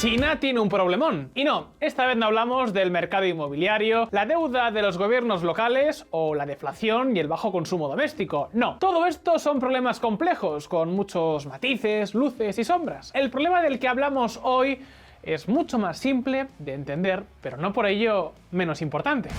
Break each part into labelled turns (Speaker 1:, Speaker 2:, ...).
Speaker 1: China tiene un problemón. Y no, esta vez no hablamos del mercado inmobiliario, la deuda de los gobiernos locales o la deflación y el bajo consumo doméstico. No, todo esto son problemas complejos, con muchos matices, luces y sombras. El problema del que hablamos hoy es mucho más simple de entender, pero no por ello menos importante.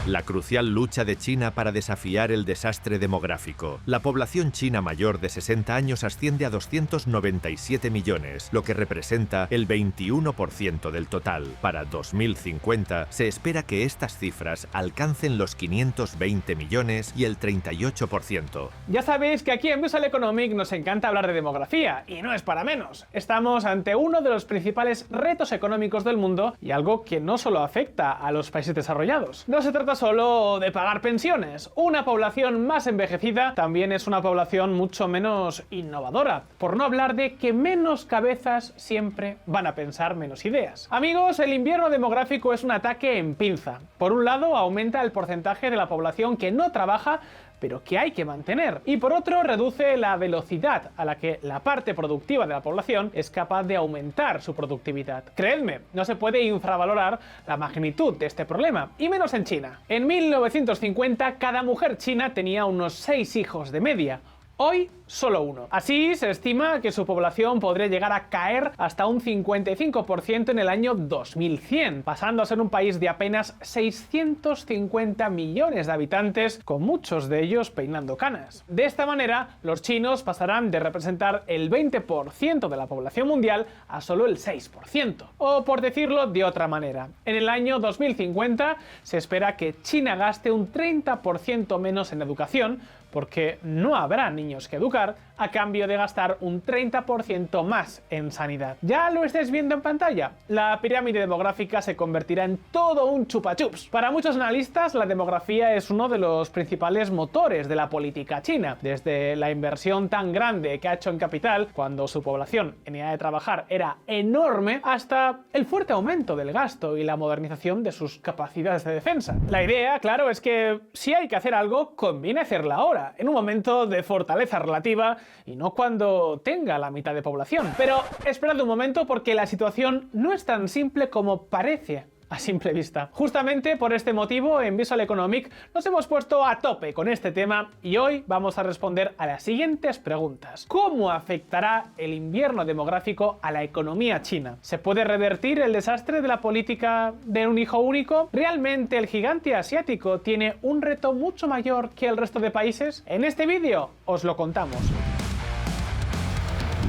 Speaker 2: La crucial lucha de China para desafiar el desastre demográfico. La población china mayor de 60 años asciende a 297 millones, lo que representa el 21% del total. Para 2050 se espera que estas cifras alcancen los 520 millones y el 38%.
Speaker 1: Ya sabéis que aquí en Visual Economic nos encanta hablar de demografía, y no es para menos. Estamos ante uno de los principales retos económicos del mundo y algo que no solo afecta a los países desarrollados. No se trata solo de pagar pensiones. Una población más envejecida también es una población mucho menos innovadora, por no hablar de que menos cabezas siempre van a pensar menos ideas. Amigos, el invierno demográfico es un ataque en pinza. Por un lado, aumenta el porcentaje de la población que no trabaja, pero que hay que mantener. Y por otro, reduce la velocidad a la que la parte productiva de la población es capaz de aumentar su productividad. Creedme, no se puede infravalorar la magnitud de este problema, y menos en China. En 1950, cada mujer china tenía unos 6 hijos de media. Hoy, solo uno. Así, se estima que su población podría llegar a caer hasta un 55% en el año 2100, pasando a ser un país de apenas 650 millones de habitantes, con muchos de ellos peinando canas. De esta manera, los chinos pasarán de representar el 20% de la población mundial a solo el 6%. O por decirlo de otra manera, en el año 2050 se espera que China gaste un 30% menos en educación, porque no habrá niños que educar, a cambio de gastar un 30% más en sanidad. ¿Ya lo estáis viendo en pantalla? La pirámide demográfica se convertirá en todo un chupa chups. Para muchos analistas, la demografía es uno de los principales motores de la política china, desde la inversión tan grande que ha hecho en capital, cuando su población en edad de trabajar era enorme, hasta el fuerte aumento del gasto y la modernización de sus capacidades de defensa. La idea, claro, es que si hay que hacer algo, conviene hacerlo ahora, en un momento de fortaleza relativa y no cuando tenga la mitad de población. Pero esperad un momento, porque la situación no es tan simple como parece a simple vista. Justamente por este motivo, en Visual Economic nos hemos puesto a tope con este tema y hoy vamos a responder a las siguientes preguntas. ¿Cómo afectará el invierno demográfico a la economía china? ¿Se puede revertir el desastre de la política de un hijo único? ¿Realmente el gigante asiático tiene un reto mucho mayor que el resto de países? En este vídeo os lo contamos.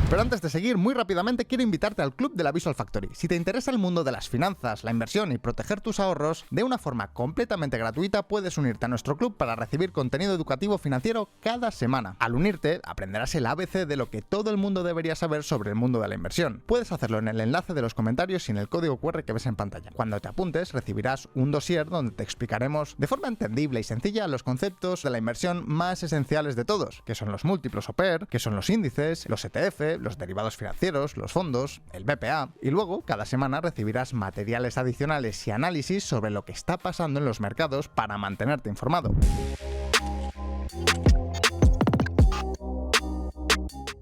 Speaker 3: Pero antes de seguir, muy rápidamente quiero invitarte al club de la Visual Factory. Si te interesa el mundo de las finanzas, la inversión y proteger tus ahorros, de una forma completamente gratuita puedes unirte a nuestro club para recibir contenido educativo financiero cada semana. Al unirte, aprenderás el ABC de lo que todo el mundo debería saber sobre el mundo de la inversión. Puedes hacerlo en el enlace de los comentarios y en el código QR que ves en pantalla. Cuando te apuntes, recibirás un dossier donde te explicaremos de forma entendible y sencilla los conceptos de la inversión más esenciales de todos, que son los múltiplos o PER, que son los índices, los ETF, los derivados financieros, los fondos, el BPA, y luego cada semana recibirás materiales adicionales y análisis sobre lo que está pasando en los mercados para mantenerte informado.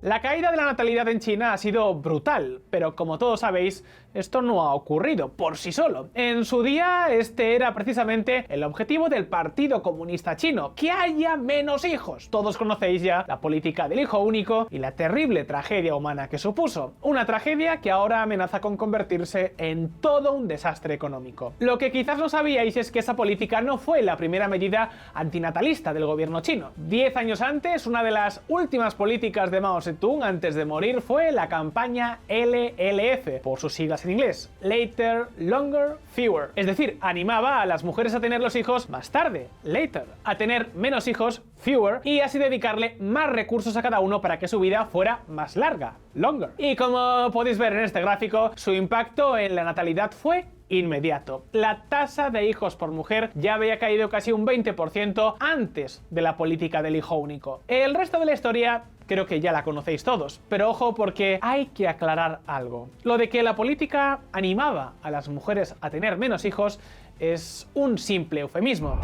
Speaker 1: La caída de la natalidad en China ha sido brutal, pero como todos sabéis, esto no ha ocurrido por sí solo. En su día, este era precisamente el objetivo del Partido Comunista Chino, que haya menos hijos. Todos conocéis ya la política del hijo único y la terrible tragedia humana que supuso. Una tragedia que ahora amenaza con convertirse en todo un desastre económico. Lo que quizás no sabíais es que esa política no fue la primera medida antinatalista del gobierno chino. 10 años antes, una de las últimas políticas de Mao Zedong antes de morir fue la campaña LLF, por sus siglas en inglés, Later, Longer, Fewer. Es decir, animaba a las mujeres a tener los hijos más tarde, later, a tener menos hijos, fewer, y así dedicarle más recursos a cada uno para que su vida fuera más larga, longer. Y como podéis ver en este gráfico, su impacto en la natalidad fue inmediato. La tasa de hijos por mujer ya había caído casi un 20% antes de la política del hijo único. El resto de la historia creo que ya la conocéis todos, pero ojo, porque hay que aclarar algo. Lo de que la política animaba a las mujeres a tener menos hijos es un simple eufemismo.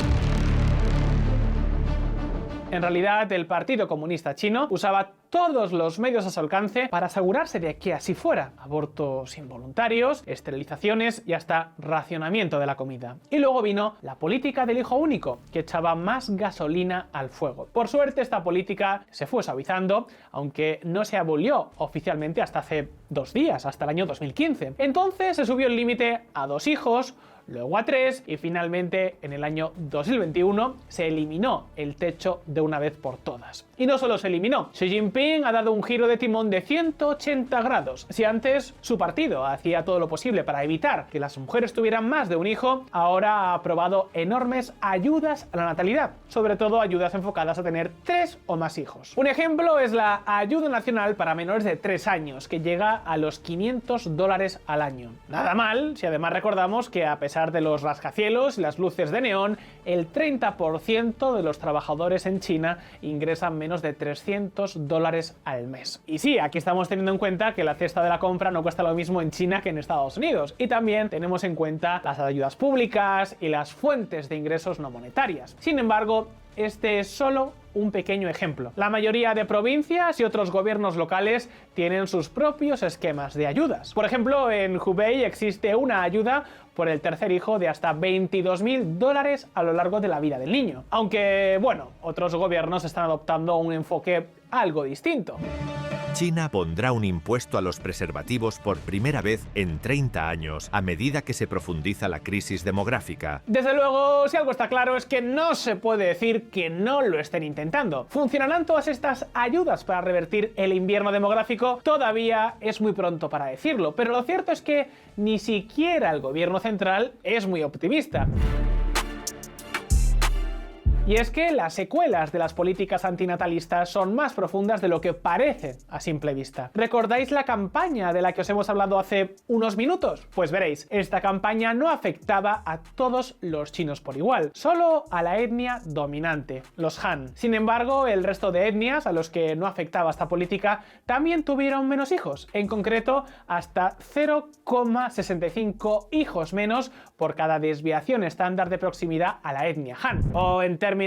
Speaker 1: En realidad, el Partido Comunista Chino usaba todos los medios a su alcance para asegurarse de que así fuera. Abortos involuntarios, esterilizaciones y hasta racionamiento de la comida. Y luego vino la política del hijo único, que echaba más gasolina al fuego. Por suerte, esta política se fue suavizando, aunque no se abolió oficialmente hasta hace 2 días, hasta el año 2015. Entonces se subió el límite a 2 hijos, luego a 3 y finalmente en el año 2021 se eliminó el techo de una vez por todas. Y no solo se eliminó, Xi Jinping ha dado un giro de timón de 180 grados. Si antes su partido hacía todo lo posible para evitar que las mujeres tuvieran más de un hijo, ahora ha aprobado enormes ayudas a la natalidad, sobre todo ayudas enfocadas a tener 3 o más hijos. Un ejemplo es la ayuda nacional para menores de 3 años, que llega a los $500 al año. Nada mal, si además recordamos que a pesar de los rascacielos y las luces de neón, el 30% de los trabajadores en China ingresan menos de $300 al mes. Y sí, aquí estamos teniendo en cuenta que la cesta de la compra no cuesta lo mismo en China que en Estados Unidos. Y también tenemos en cuenta las ayudas públicas y las fuentes de ingresos no monetarias. Sin embargo, este es solo un pequeño ejemplo. La mayoría de provincias y otros gobiernos locales tienen sus propios esquemas de ayudas. Por ejemplo, en Hubei existe una ayuda por el tercer hijo de hasta $22.000 a lo largo de la vida del niño. Aunque, bueno, otros gobiernos están adoptando un enfoque algo distinto.
Speaker 2: China pondrá un impuesto a los preservativos por primera vez en 30 años, a medida que se profundiza la crisis demográfica.
Speaker 1: Desde luego, si algo está claro es que no se puede decir que no lo estén intentando. ¿Funcionarán todas estas ayudas para revertir el invierno demográfico? Todavía es muy pronto para decirlo, pero lo cierto es que ni siquiera el gobierno central es muy optimista. Y es que las secuelas de las políticas antinatalistas son más profundas de lo que parece a simple vista. ¿Recordáis la campaña de la que os hemos hablado hace unos minutos? Pues veréis, esta campaña no afectaba a todos los chinos por igual, solo a la etnia dominante, los Han. Sin embargo, el resto de etnias a los que no afectaba esta política también tuvieron menos hijos, en concreto hasta 0,65 hijos menos por cada desviación estándar de proximidad a la etnia Han, o en términos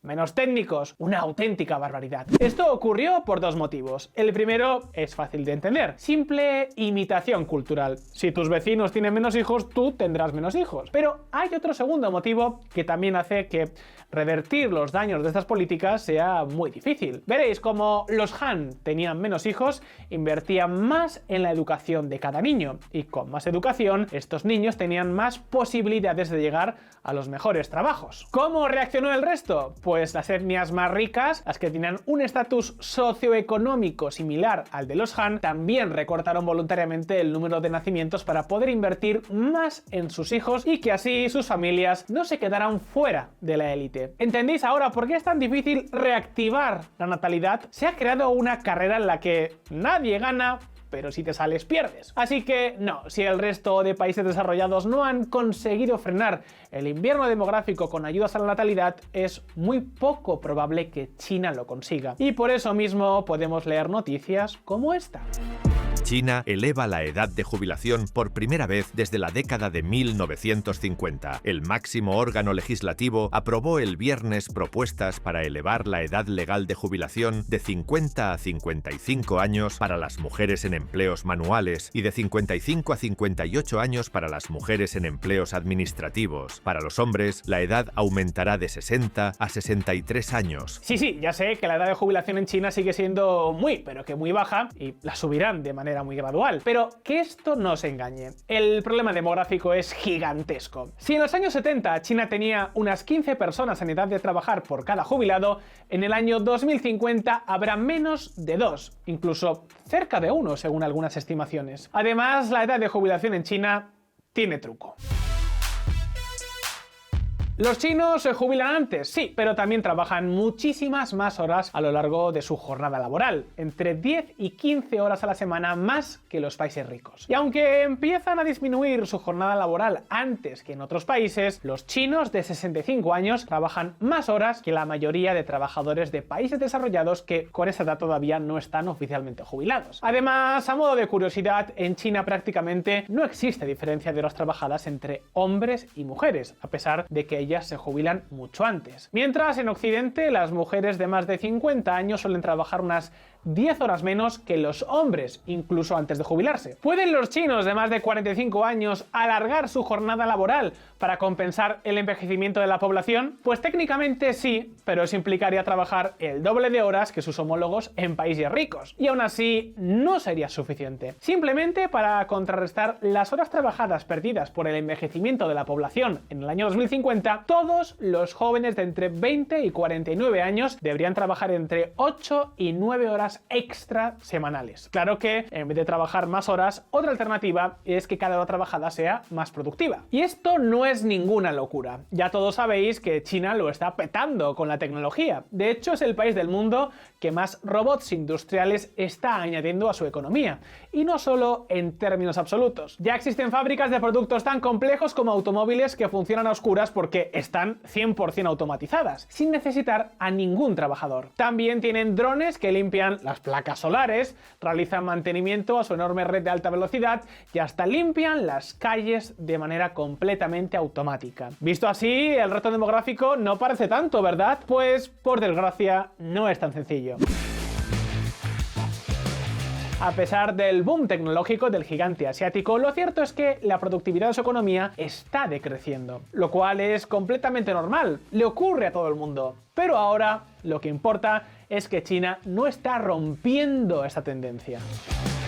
Speaker 1: menos técnicos, una auténtica barbaridad. Esto ocurrió por 2 motivos. El primero es fácil de entender, simple imitación cultural. Si tus vecinos tienen menos hijos, tú tendrás menos hijos. Pero hay otro segundo motivo que también hace que revertir los daños de estas políticas sea muy difícil. Veréis como los Han tenían menos hijos, invertían más en la educación de cada niño, y con más educación, estos niños tenían más posibilidades de llegar a los mejores trabajos. ¿Cómo reaccionó el resto? Pues las etnias más ricas, las que tenían un estatus socioeconómico similar al de los Han, también recortaron voluntariamente el número de nacimientos para poder invertir más en sus hijos y que así sus familias no se quedaran fuera de la élite. ¿Entendéis ahora por qué es tan difícil reactivar la natalidad? Se ha creado una carrera en la que nadie gana, pero si te sales pierdes. Así que no, si el resto de países desarrollados no han conseguido frenar el invierno demográfico con ayudas a la natalidad, es muy poco probable que China lo consiga. Y por eso mismo podemos leer noticias como esta.
Speaker 2: China eleva la edad de jubilación por primera vez desde la década de 1950. El máximo órgano legislativo aprobó el viernes propuestas para elevar la edad legal de jubilación de 50 a 55 años para las mujeres en empleos manuales y de 55 a 58 años para las mujeres en empleos administrativos. Para los hombres, la edad aumentará de 60 a 63 años.
Speaker 1: Sí, ya sé que la edad de jubilación en China sigue siendo pero que muy baja, y la subirán de manera muy gradual. Pero que esto no os engañe, el problema demográfico es gigantesco. Si en los años 70 China tenía unas 15 personas en edad de trabajar por cada jubilado, en el año 2050 habrá menos de 2, incluso cerca de 1 según algunas estimaciones. Además, la edad de jubilación en China tiene truco. ¿Los chinos se jubilan antes? Sí, pero también trabajan muchísimas más horas a lo largo de su jornada laboral, entre 10 y 15 horas a la semana más que los países ricos. Y aunque empiezan a disminuir su jornada laboral antes que en otros países, los chinos de 65 años trabajan más horas que la mayoría de trabajadores de países desarrollados que con esa edad todavía no están oficialmente jubilados. Además, a modo de curiosidad, en China prácticamente no existe diferencia de horas trabajadas entre hombres y mujeres, a pesar de que desarrolladas se jubilan mucho antes. Mientras en Occidente las mujeres de más de 50 años suelen trabajar unas 10 horas menos que los hombres, incluso antes de jubilarse. ¿Pueden los chinos de más de 45 años alargar su jornada laboral para compensar el envejecimiento de la población? Pues técnicamente sí, pero eso implicaría trabajar el doble de horas que sus homólogos en países ricos. Y aún así, no sería suficiente. Simplemente para contrarrestar las horas trabajadas perdidas por el envejecimiento de la población en el año 2050, todos los jóvenes de entre 20 y 49 años deberían trabajar entre 8 y 9 horas extra semanales. Claro que en vez de trabajar más horas, otra alternativa es que cada hora trabajada sea más productiva. Y esto no es ninguna locura. Ya todos sabéis que China lo está petando con la tecnología. De hecho, es el país del mundo que más robots industriales está añadiendo a su economía. Y no solo en términos absolutos. Ya existen fábricas de productos tan complejos como automóviles que funcionan a oscuras porque están 100% automatizadas, sin necesitar a ningún trabajador. También tienen drones que limpian las placas solares, realizan mantenimiento a su enorme red de alta velocidad y hasta limpian las calles de manera completamente automática. Visto así, el reto demográfico no parece tanto, ¿verdad? Pues, por desgracia, no es tan sencillo. A pesar del boom tecnológico del gigante asiático, lo cierto es que la productividad de su economía está decreciendo, lo cual es completamente normal, le ocurre a todo el mundo. Pero ahora lo que importa es que China no está rompiendo esta tendencia.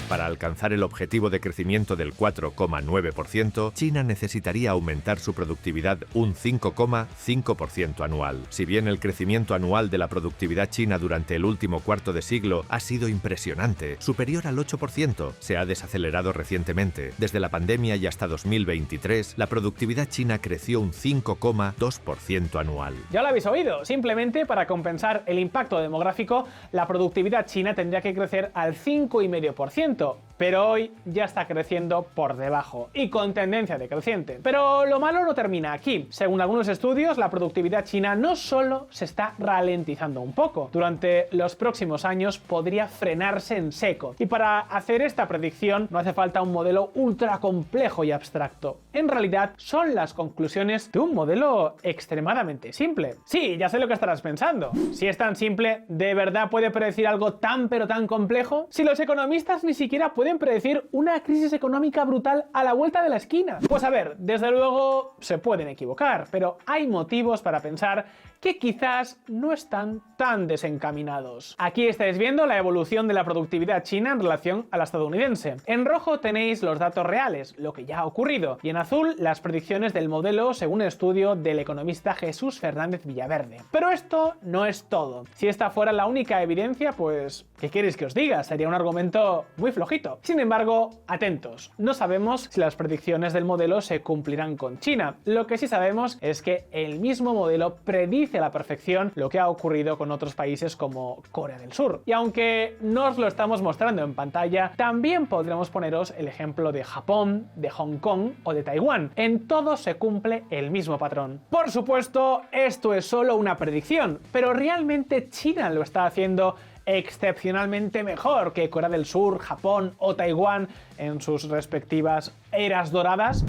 Speaker 2: Para alcanzar el objetivo de crecimiento del 4,9%, China necesitaría aumentar su productividad un 5,5% anual. Si bien el crecimiento anual de la productividad china durante el último cuarto de siglo ha sido impresionante, superior al 8%, se ha desacelerado recientemente. Desde la pandemia y hasta 2023, la productividad china creció un 5,2% anual.
Speaker 1: Ya lo habéis oído, simplemente para compensar el impacto demográfico, la productividad china tendría que crecer al 5,5%. Pero hoy ya está creciendo por debajo y con tendencia decreciente. Pero lo malo no termina aquí. Según algunos estudios, la productividad china no solo se está ralentizando un poco, durante los próximos años podría frenarse en seco. Y para hacer esta predicción no hace falta un modelo ultra complejo y abstracto. En realidad son las conclusiones de un modelo extremadamente simple. Sí, ya sé lo que estarás pensando. Si es tan simple, ¿de verdad puede predecir algo tan pero tan complejo? Si los economistas ni siquiera pueden predecir una crisis económica brutal a la vuelta de la esquina. Pues a ver, desde luego se pueden equivocar, pero hay motivos para pensar que quizás no están tan desencaminados. Aquí estáis viendo la evolución de la productividad china en relación a la estadounidense. En rojo tenéis los datos reales, lo que ya ha ocurrido, y en azul las predicciones del modelo según el estudio del economista Jesús Fernández Villaverde. Pero esto no es todo. Si esta fuera la única evidencia, pues, ¿qué queréis que os diga? Sería un argumento muy flojito. Sin embargo, atentos, no sabemos si las predicciones del modelo se cumplirán con China. Lo que sí sabemos es que el mismo modelo predice a la perfección lo que ha ocurrido con otros países como Corea del Sur. Y aunque no os lo estamos mostrando en pantalla, también podremos poneros el ejemplo de Japón, de Hong Kong o de Taiwán. En todos se cumple el mismo patrón. Por supuesto, esto es solo una predicción, pero realmente China lo está haciendo excepcionalmente mejor que Corea del Sur, Japón o Taiwán en sus respectivas eras doradas.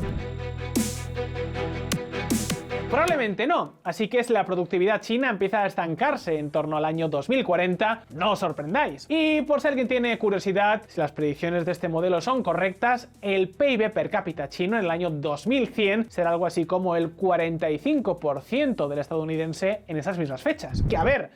Speaker 1: Probablemente no, así que si la productividad china empieza a estancarse en torno al año 2040, no os sorprendáis. Y por si alguien tiene curiosidad, si las predicciones de este modelo son correctas, el PIB per cápita chino en el año 2100 será algo así como el 45% del estadounidense en esas mismas fechas. Que a ver,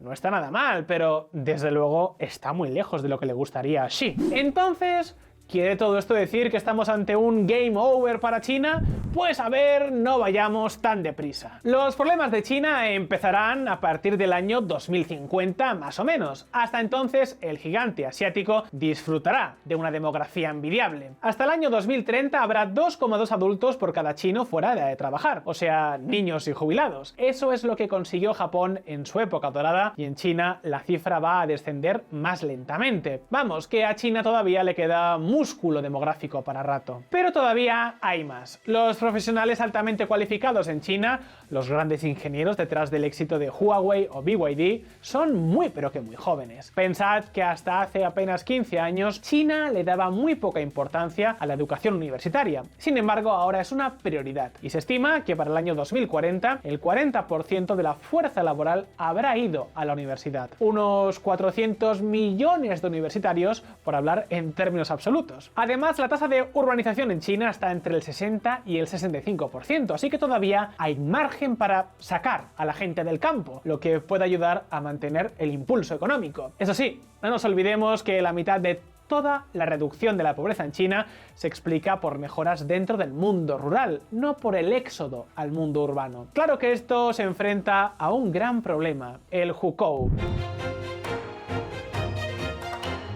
Speaker 1: no está nada mal, pero desde luego está muy lejos de lo que le gustaría a Xi. Entonces, ¿quiere todo esto decir que estamos ante un game over para China? Pues a ver, no vayamos tan deprisa. Los problemas de China empezarán a partir del año 2050 más o menos. Hasta entonces, el gigante asiático disfrutará de una demografía envidiable. Hasta el año 2030 habrá 2,2 adultos por cada chino fuera de trabajar, o sea, niños y jubilados. Eso es lo que consiguió Japón en su época dorada y en China la cifra va a descender más lentamente. Vamos, que a China todavía le queda músculo demográfico para rato. Pero todavía hay más. Los profesionales altamente cualificados en China, los grandes ingenieros detrás del éxito de Huawei o BYD, son muy pero que muy jóvenes. Pensad que hasta hace apenas 15 años China le daba muy poca importancia a la educación universitaria. Sin embargo, ahora es una prioridad y se estima que para el año 2040 el 40% de la fuerza laboral habrá ido a la universidad. Unos 400 millones de universitarios, por hablar en términos absolutos. Además, la tasa de urbanización en China está entre el 60 y el 65%, así que todavía hay margen para sacar a la gente del campo, lo que puede ayudar a mantener el impulso económico. Eso sí, no nos olvidemos que la mitad de toda la reducción de la pobreza en China se explica por mejoras dentro del mundo rural, no por el éxodo al mundo urbano. Claro que esto se enfrenta a un gran problema, el hukou.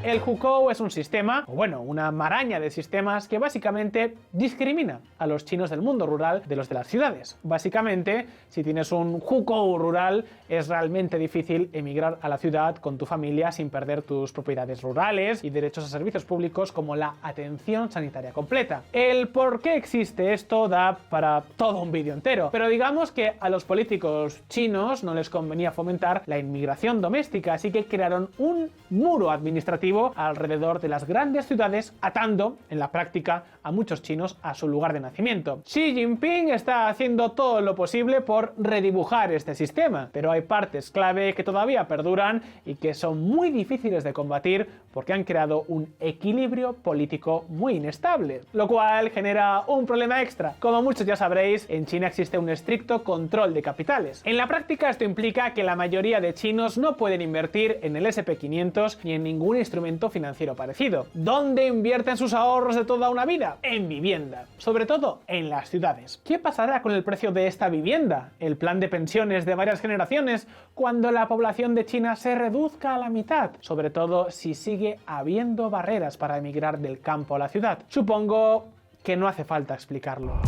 Speaker 1: El hukou es un sistema, o bueno, una maraña de sistemas que básicamente discrimina a los chinos del mundo rural de los de las ciudades. Básicamente, si tienes un hukou rural, es realmente difícil emigrar a la ciudad con tu familia sin perder tus propiedades rurales y derechos a servicios públicos como la atención sanitaria completa. El por qué existe esto da para todo un vídeo entero, pero digamos que a los políticos chinos no les convenía fomentar la inmigración doméstica, así que crearon un muro administrativo alrededor de las grandes ciudades, atando, en la práctica, a muchos chinos a su lugar de nacimiento. Xi Jinping está haciendo todo lo posible por redibujar este sistema, pero hay partes clave que todavía perduran y que son muy difíciles de combatir porque han creado un equilibrio político muy inestable, lo cual genera un problema extra. Como muchos ya sabréis, en China existe un estricto control de capitales. En la práctica esto implica que la mayoría de chinos no pueden invertir en el SP500 ni en ningún instrumento financiero parecido. ¿Dónde invierten sus ahorros de toda una vida? En vivienda, sobre todo en las ciudades. ¿Qué pasará con el precio de esta vivienda, el plan de pensiones de varias generaciones, cuando la población de China se reduzca a la mitad? Sobre todo si sigue habiendo barreras para emigrar del campo a la ciudad. Supongo que no hace falta explicarlo.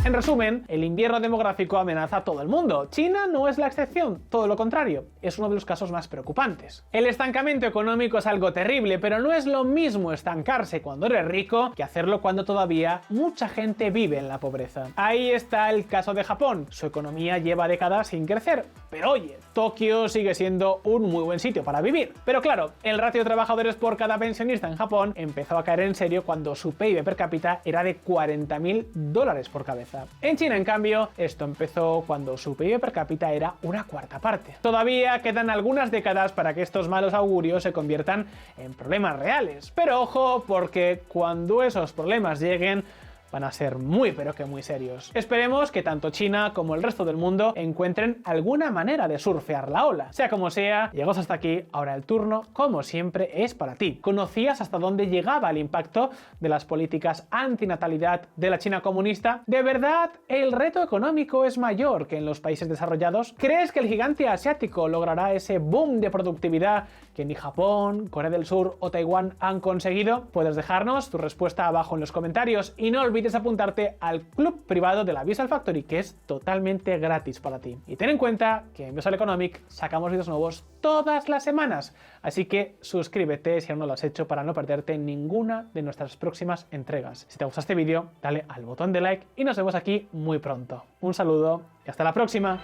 Speaker 1: En resumen, el invierno demográfico amenaza a todo el mundo. China no es la excepción, todo lo contrario, es uno de los casos más preocupantes. El estancamiento económico es algo terrible, pero no es lo mismo estancarse cuando eres rico que hacerlo cuando todavía mucha gente vive en la pobreza. Ahí está el caso de Japón. Su economía lleva décadas sin crecer, pero oye, Tokio sigue siendo un muy buen sitio para vivir. Pero claro, el ratio de trabajadores por cada pensionista en Japón empezó a caer en serio cuando su PIB per cápita era de $40.000 por cabeza. En China, en cambio, esto empezó cuando su PIB per cápita era una cuarta parte. Todavía quedan algunas décadas para que estos malos augurios se conviertan en problemas reales. Pero ojo, porque cuando esos problemas lleguen, van a ser muy pero que muy serios. Esperemos que tanto China como el resto del mundo encuentren alguna manera de surfear la ola. Sea como sea, llegados hasta aquí, ahora el turno, como siempre, es para ti. ¿Conocías hasta dónde llegaba el impacto de las políticas antinatalidad de la China comunista? ¿De verdad el reto económico es mayor que en los países desarrollados? ¿Crees que el gigante asiático logrará ese boom de productividad que ni Japón, Corea del Sur o Taiwán han conseguido? Puedes dejarnos tu respuesta abajo en los comentarios y no olvides apuntarte al club privado de la Visual Factory, que es totalmente gratis para ti. Y ten en cuenta que en Visual Economic sacamos vídeos nuevos todas las semanas, así que suscríbete si aún no lo has hecho para no perderte ninguna de nuestras próximas entregas. Si te gustó este vídeo, dale al botón de like y nos vemos aquí muy pronto. Un saludo y hasta la próxima.